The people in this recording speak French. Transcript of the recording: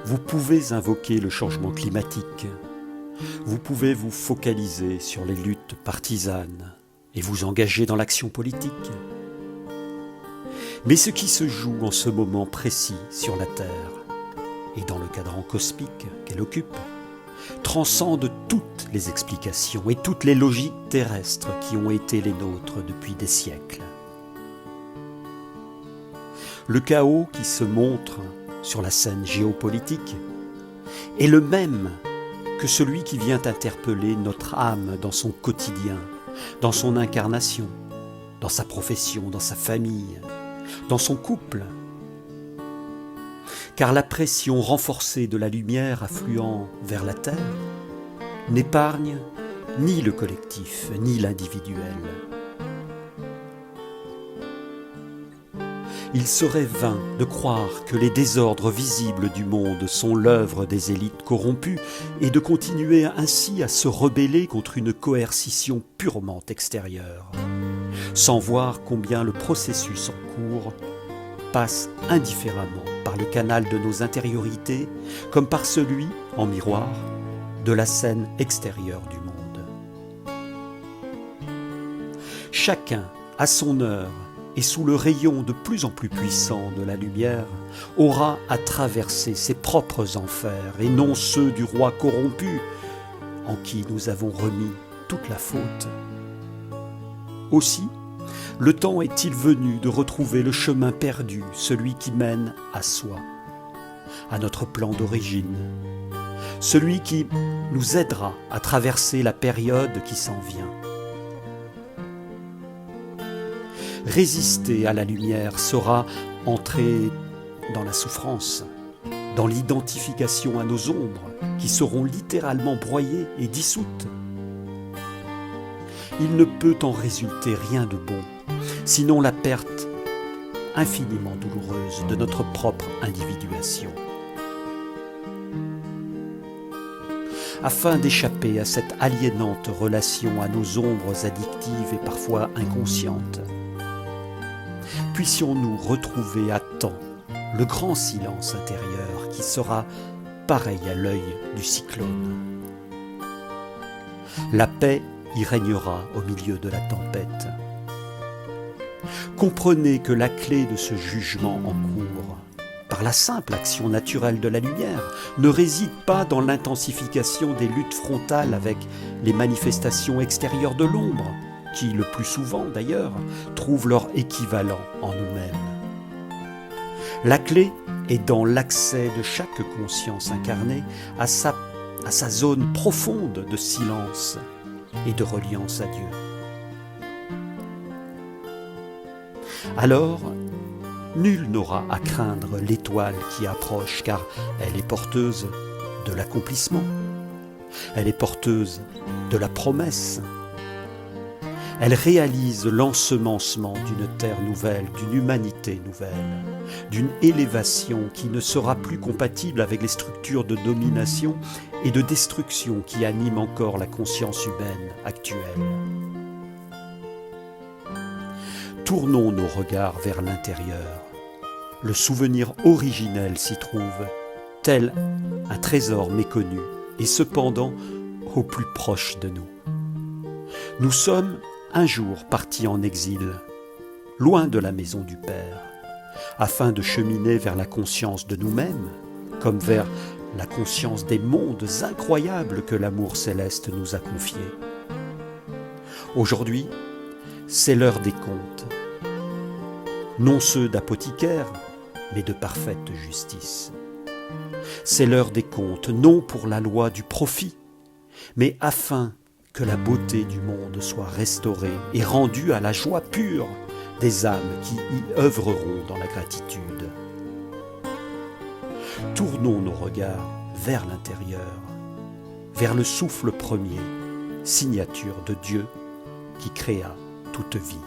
Vous pouvez invoquer le changement climatique, vous pouvez vous focaliser sur les luttes partisanes et vous engager dans l'action politique. Mais ce qui se joue en ce moment précis sur la Terre et dans le cadran cosmique qu'elle occupe transcende toutes les explications et toutes les logiques terrestres qui ont été les nôtres depuis des siècles. Le chaos qui se montre sur la scène géopolitique est le même que celui qui vient interpeller notre âme dans son quotidien, dans son incarnation, dans sa profession, dans sa famille, dans son couple. Car la pression renforcée de la lumière affluant vers la Terre n'épargne ni le collectif, ni l'individuel. Il serait vain de croire que les désordres visibles du monde sont l'œuvre des élites corrompues et de continuer ainsi à se rebeller contre une coercition purement extérieure, sans voir combien le processus en cours passe indifféremment par le canal de nos intériorités comme par celui, en miroir, de la scène extérieure du monde. Chacun, à son heure, et sous le rayon de plus en plus puissant de la lumière, aura à traverser ses propres enfers et non ceux du roi corrompu, en qui nous avons remis toute la faute. Aussi, le temps est-il venu de retrouver le chemin perdu, celui qui mène à soi, à notre plan d'origine, celui qui nous aidera à traverser la période qui s'en vient. Résister à la lumière sera entrer dans la souffrance, dans l'identification à nos ombres, qui seront littéralement broyées et dissoutes. Il ne peut en résulter rien de bon, sinon la perte infiniment douloureuse de notre propre individuation. Afin d'échapper à cette aliénante relation à nos ombres addictives et parfois inconscientes, puissions-nous retrouver à temps le grand silence intérieur qui sera pareil à l'œil du cyclone. La paix y régnera au milieu de la tempête. Comprenez que la clé de ce jugement en cours, par la simple action naturelle de la lumière, ne réside pas dans l'intensification des luttes frontales avec les manifestations extérieures de l'ombre, qui, le plus souvent d'ailleurs, trouvent leur équivalent en nous-mêmes. La clé est dans l'accès de chaque conscience incarnée à sa zone profonde de silence et de reliance à Dieu. Alors, nul n'aura à craindre l'étoile qui approche, car elle est porteuse de l'accomplissement, elle est porteuse de la promesse. Elle réalise l'ensemencement d'une terre nouvelle, d'une humanité nouvelle, d'une élévation qui ne sera plus compatible avec les structures de domination et de destruction qui animent encore la conscience humaine actuelle. Tournons nos regards vers l'intérieur. Le souvenir originel s'y trouve, tel un trésor méconnu et cependant au plus proche de nous. Nous sommes un jour partis en exil, loin de la maison du Père, afin de cheminer vers la conscience de nous-mêmes, comme vers la conscience des mondes incroyables que l'amour céleste nous a confiés. Aujourd'hui, c'est l'heure des comptes, non ceux d'apothicaires, mais de parfaite justice. C'est l'heure des comptes, non pour la loi du profit, mais afin que la beauté du monde soit restaurée et rendue à la joie pure des âmes qui y œuvreront dans la gratitude. Tournons nos regards vers l'intérieur, vers le souffle premier, signature de Dieu qui créa toute vie.